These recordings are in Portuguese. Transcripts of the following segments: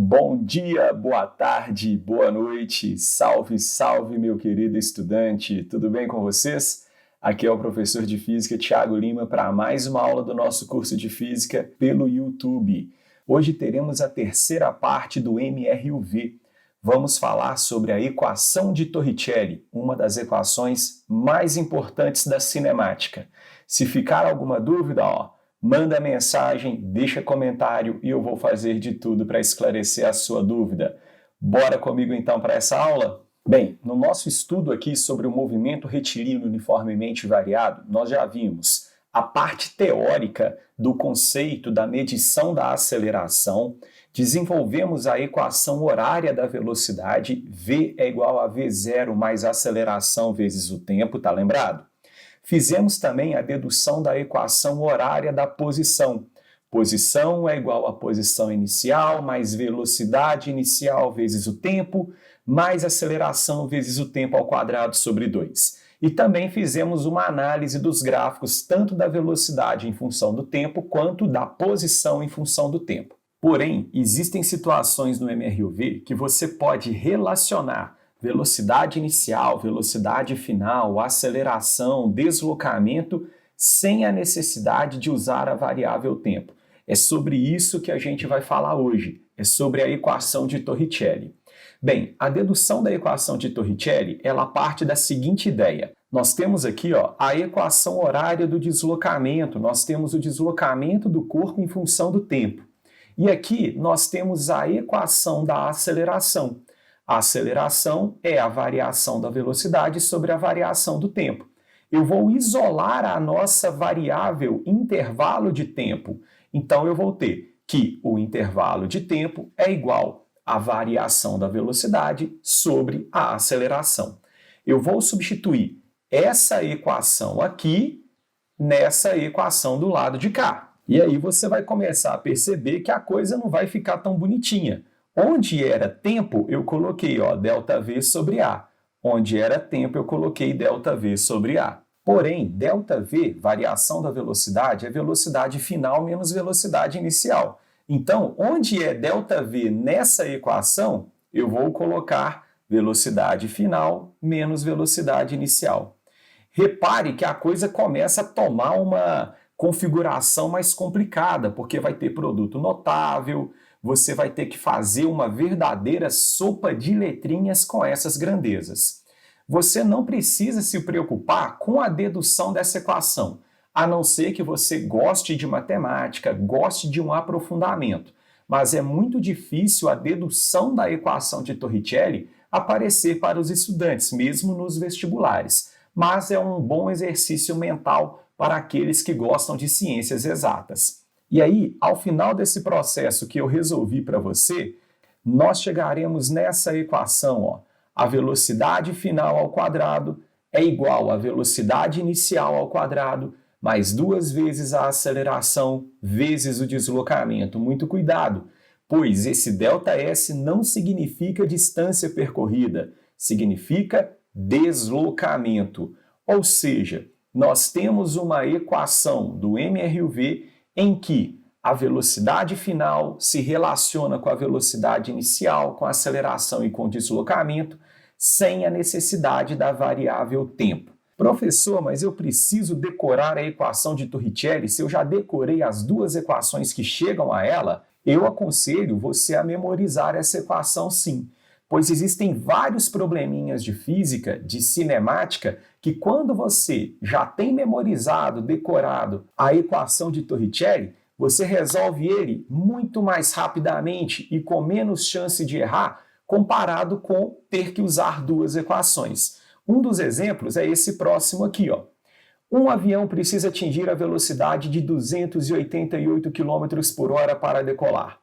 Bom dia, boa tarde, boa noite, salve, salve meu querido estudante, tudo bem com vocês? Aqui é o professor de Física Thiago Lima para mais uma aula do nosso curso de Física pelo YouTube. Hoje teremos a terceira parte do MRUV. Vamos falar sobre a equação de Torricelli, uma das equações mais importantes da cinemática. Se ficar alguma dúvida, manda mensagem, deixa comentário e eu vou fazer de tudo para esclarecer a sua dúvida. Bora comigo então para essa aula? Bem, no nosso estudo aqui sobre o movimento retilíneo uniformemente variado, nós já vimos a parte teórica do conceito da medição da aceleração, desenvolvemos a equação horária da velocidade, v é igual a v0 mais a aceleração vezes o tempo, tá lembrado? Fizemos também a dedução da equação horária da posição. Posição é igual a posição inicial mais velocidade inicial vezes o tempo, mais aceleração vezes o tempo ao quadrado sobre 2. E também fizemos uma análise dos gráficos tanto da velocidade em função do tempo quanto da posição em função do tempo. Porém, existem situações no MRUV que você pode relacionar velocidade inicial, velocidade final, aceleração, deslocamento, sem a necessidade de usar a variável tempo. É sobre isso que a gente vai falar hoje, é sobre a equação de Torricelli. Bem, a dedução da equação de Torricelli, ela parte da seguinte ideia. Nós temos aqui a equação horária do deslocamento, nós temos o deslocamento do corpo em função do tempo. E aqui nós temos a equação da aceleração. A aceleração é a variação da velocidade sobre a variação do tempo. Eu vou isolar a nossa variável intervalo de tempo. Então, eu vou ter que o intervalo de tempo é igual à variação da velocidade sobre a aceleração. Eu vou substituir essa equação aqui nessa equação do lado de cá. E aí você vai começar a perceber que a coisa não vai ficar tão bonitinha. Onde era tempo, eu coloquei ΔV sobre A. Onde era tempo, eu coloquei ΔV sobre A. Porém, ΔV, variação da velocidade, é velocidade final menos velocidade inicial. Então, onde é ΔV nessa equação, eu vou colocar velocidade final menos velocidade inicial. Repare que a coisa começa a tomar uma configuração mais complicada, porque vai ter produto notável, você vai ter que fazer uma verdadeira sopa de letrinhas com essas grandezas. Você não precisa se preocupar com a dedução dessa equação, a não ser que você goste de matemática, goste de um aprofundamento. Mas é muito difícil a dedução da equação de Torricelli aparecer para os estudantes, mesmo nos vestibulares. Mas é um bom exercício mental para aqueles que gostam de ciências exatas. E aí, ao final desse processo que eu resolvi para você, nós chegaremos nessa equação, a velocidade final ao quadrado é igual à velocidade inicial ao quadrado, mais 2 vezes a aceleração vezes o deslocamento. Muito cuidado, pois esse ΔS não significa distância percorrida, significa deslocamento. Ou seja, nós temos uma equação do MRUV em que a velocidade final se relaciona com a velocidade inicial, com a aceleração e com o deslocamento, sem a necessidade da variável tempo. Professor, mas eu preciso decorar a equação de Torricelli? Se eu já decorei as duas equações que chegam a ela, eu aconselho você a memorizar essa equação sim, pois existem vários probleminhas de física, de cinemática, que quando você já tem memorizado, decorado a equação de Torricelli, você resolve ele muito mais rapidamente e com menos chance de errar, comparado com ter que usar duas equações. Um dos exemplos é esse próximo aqui, Um avião precisa atingir a velocidade de 288 km por hora para decolar.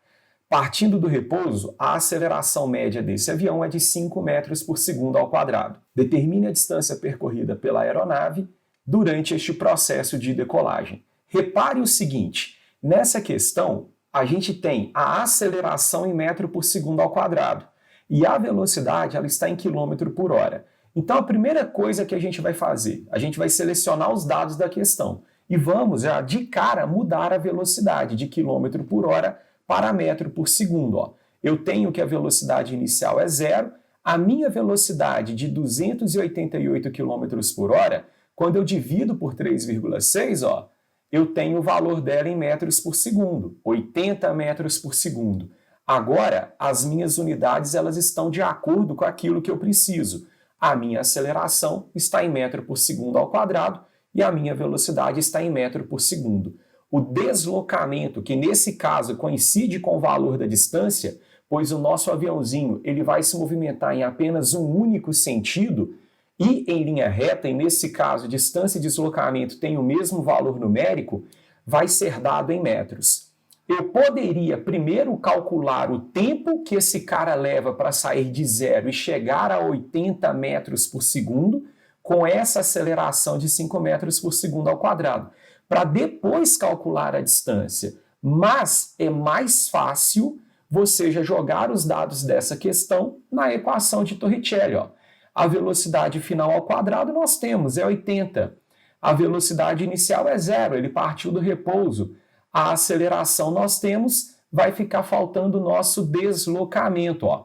Partindo do repouso, a aceleração média desse avião é de 5 metros por segundo ao quadrado. Determine a distância percorrida pela aeronave durante este processo de decolagem. Repare o seguinte, nessa questão, a gente tem a aceleração em metro por segundo ao quadrado e a velocidade ela está em quilômetro por hora. Então, a primeira coisa que a gente vai fazer, a gente vai selecionar os dados da questão e vamos já de cara mudar a velocidade de quilômetro por hora para metro por segundo. eu tenho que a velocidade inicial é zero, a minha velocidade de 288 km por hora, quando eu divido por 3,6, ó, eu tenho o valor dela em metros por segundo, 80 metros por segundo. Agora, as minhas unidades elas estão de acordo com aquilo que eu preciso. A minha aceleração está em metro por segundo ao quadrado e a minha velocidade está em metro por segundo. O deslocamento, que nesse caso coincide com o valor da distância, pois o nosso aviãozinho ele vai se movimentar em apenas um único sentido e em linha reta, e nesse caso distância e deslocamento tem o mesmo valor numérico, vai ser dado em metros. Eu poderia primeiro calcular o tempo que esse cara leva para sair de zero e chegar a 80 metros por segundo com essa aceleração de 5 metros por segundo ao quadrado, para depois calcular a distância. Mas é mais fácil você já jogar os dados dessa questão na equação de Torricelli. Ó. A velocidade final ao quadrado nós temos, é 80. A velocidade inicial é zero, ele partiu do repouso. A aceleração nós temos, vai ficar faltando o nosso deslocamento. Ó.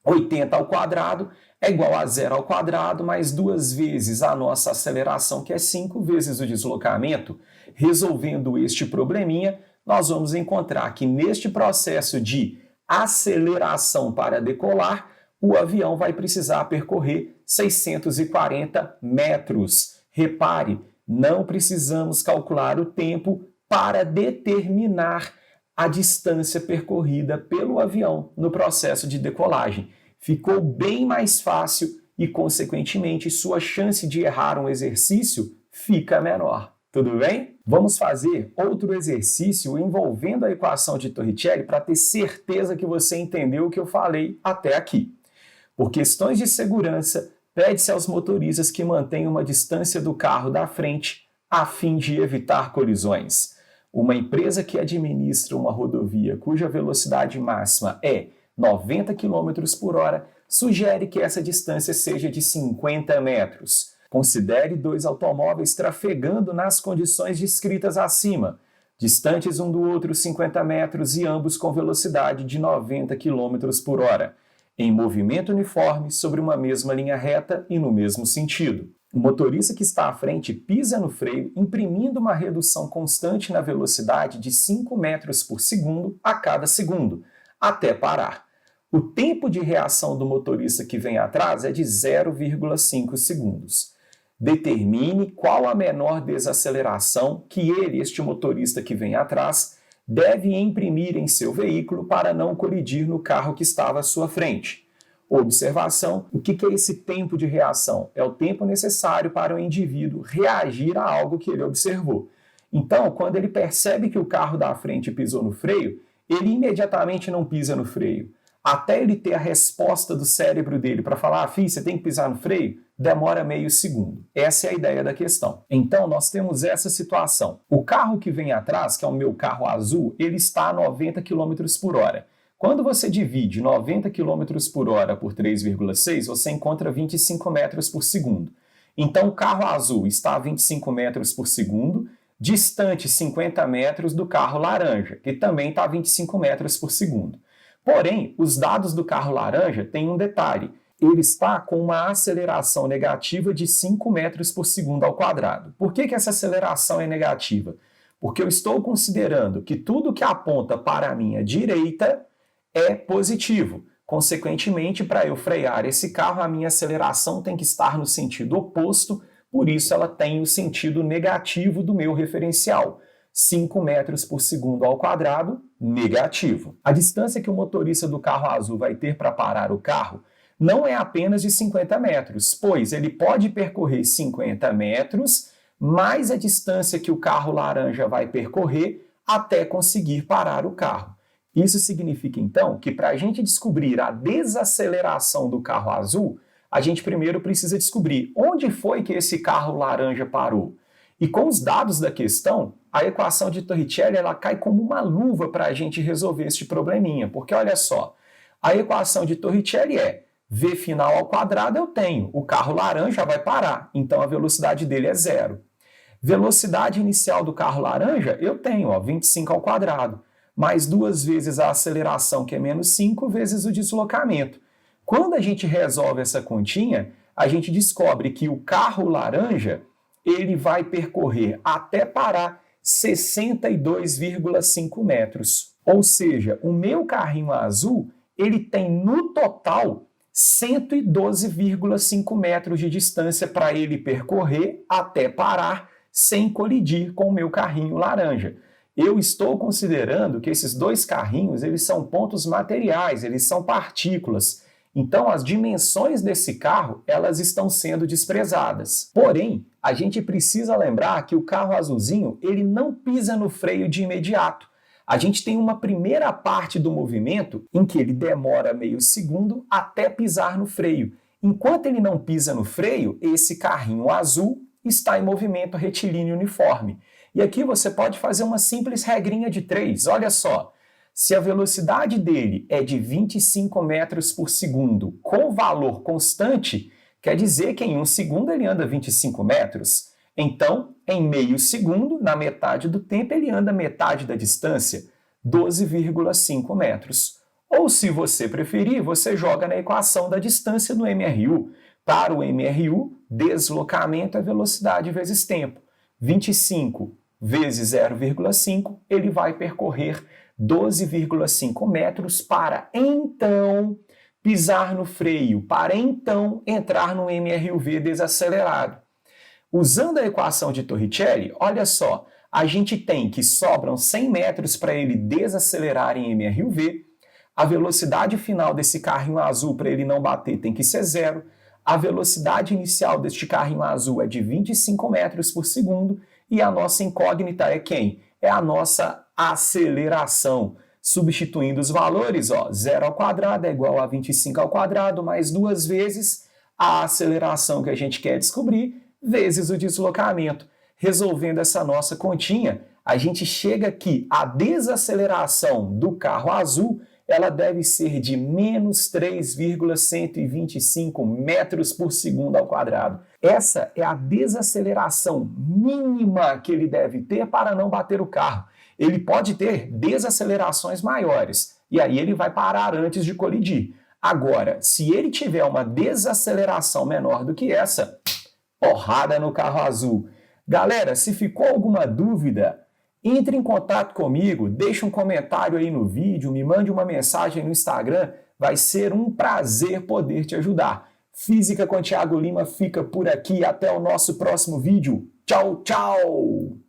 80 ao quadrado é igual a zero ao quadrado, mais 2 vezes a nossa aceleração, que é 5 vezes o deslocamento. Resolvendo este probleminha, nós vamos encontrar que neste processo de aceleração para decolar, o avião vai precisar percorrer 640 metros. Repare, não precisamos calcular o tempo para determinar a distância percorrida pelo avião no processo de decolagem. Ficou bem mais fácil e, consequentemente, sua chance de errar um exercício fica menor. Tudo bem? Vamos fazer outro exercício envolvendo a equação de Torricelli para ter certeza que você entendeu o que eu falei até aqui. Por questões de segurança, pede-se aos motoristas que mantenham uma distância do carro da frente a fim de evitar colisões. Uma empresa que administra uma rodovia cuja velocidade máxima é 90 km por hora sugere que essa distância seja de 50 metros. Considere 2 automóveis trafegando nas condições descritas acima, distantes um do outro 50 metros e ambos com velocidade de 90 km por hora, em movimento uniforme sobre uma mesma linha reta e no mesmo sentido. O motorista que está à frente pisa no freio, imprimindo uma redução constante na velocidade de 5 metros por segundo a cada segundo, até parar. O tempo de reação do motorista que vem atrás é de 0,5 segundos. Determine qual a menor desaceleração que ele, este motorista que vem atrás, deve imprimir em seu veículo para não colidir no carro que estava à sua frente. Observação, o que é esse tempo de reação? É o tempo necessário para o indivíduo reagir a algo que ele observou. Então, quando ele percebe que o carro da frente pisou no freio, ele imediatamente não pisa no freio. Até ele ter a resposta do cérebro dele para falar, filho, você tem que pisar no freio, demora meio segundo. Essa é a ideia da questão. Então, nós temos essa situação. O carro que vem atrás, que é o meu carro azul, ele está a 90 km por hora. Quando você divide 90 km por hora por 3,6, você encontra 25 metros por segundo. Então, o carro azul está a 25 metros por segundo, distante 50 metros do carro laranja, que também está a 25 metros por segundo. Porém, os dados do carro laranja têm um detalhe. Ele está com uma aceleração negativa de 5 metros por segundo ao quadrado. Por que essa aceleração é negativa? Porque eu estou considerando que tudo que aponta para a minha direita é positivo. Consequentemente, para eu frear esse carro, a minha aceleração tem que estar no sentido oposto, por isso ela tem o sentido negativo do meu referencial. 5 metros por segundo ao quadrado, negativo. A distância que o motorista do carro azul vai ter para parar o carro não é apenas de 50 metros, pois ele pode percorrer 50 metros mais a distância que o carro laranja vai percorrer até conseguir parar o carro. Isso significa, então, que para a gente descobrir a desaceleração do carro azul, a gente primeiro precisa descobrir onde foi que esse carro laranja parou. E com os dados da questão, a equação de Torricelli ela cai como uma luva para a gente resolver este probleminha. Porque olha só, a equação de Torricelli é V final ao quadrado eu tenho, o carro laranja vai parar, então a velocidade dele é zero. Velocidade inicial do carro laranja eu tenho, 25 ao quadrado. mais 2 vezes a aceleração, que é menos 5, vezes o deslocamento. Quando a gente resolve essa continha, a gente descobre que o carro laranja ele vai percorrer até parar 62,5 metros. Ou seja, o meu carrinho azul ele tem no total 112,5 metros de distância para ele percorrer até parar sem colidir com o meu carrinho laranja. Eu estou considerando que esses dois carrinhos eles são pontos materiais, eles são partículas. Então, as dimensões desse carro, elas estão sendo desprezadas. Porém, a gente precisa lembrar que o carro azulzinho, ele não pisa no freio de imediato. A gente tem uma primeira parte do movimento em que ele demora meio segundo até pisar no freio. Enquanto ele não pisa no freio, esse carrinho azul está em movimento retilíneo uniforme. E aqui você pode fazer uma simples regrinha de 3. Olha só. Se a velocidade dele é de 25 metros por segundo com valor constante, quer dizer que em 1 segundo ele anda 25 metros. Então, em meio segundo, na metade do tempo, ele anda metade da distância, 12,5 metros. Ou, se você preferir, você joga na equação da distância do MRU. Para o MRU, deslocamento é velocidade vezes tempo. 25 vezes 0,5, ele vai percorrer 12,5 metros para então pisar no freio, para então entrar no MRUV desacelerado. Usando a equação de Torricelli, olha só, a gente tem que sobram 100 metros para ele desacelerar em MRUV, a velocidade final desse carrinho azul para ele não bater tem que ser 0, a velocidade inicial deste carrinho azul é de 25 metros por segundo e a nossa incógnita é quem? É a nossa aceleração. Substituindo os valores, 0 ao quadrado é igual a 25 ao quadrado, mais 2 vezes a aceleração que a gente quer descobrir, vezes o deslocamento. Resolvendo essa nossa continha, a gente chega que a desaceleração do carro azul ela deve ser de menos 3,125 metros por segundo ao quadrado. Essa é a desaceleração mínima que ele deve ter para não bater o carro. Ele pode ter desacelerações maiores, e aí ele vai parar antes de colidir. Agora, se ele tiver uma desaceleração menor do que essa, porrada no carro azul. Galera, se ficou alguma dúvida, entre em contato comigo, deixe um comentário aí no vídeo, me mande uma mensagem no Instagram, vai ser um prazer poder te ajudar. Física com Thiago Lima fica por aqui, até o nosso próximo vídeo. Tchau, tchau!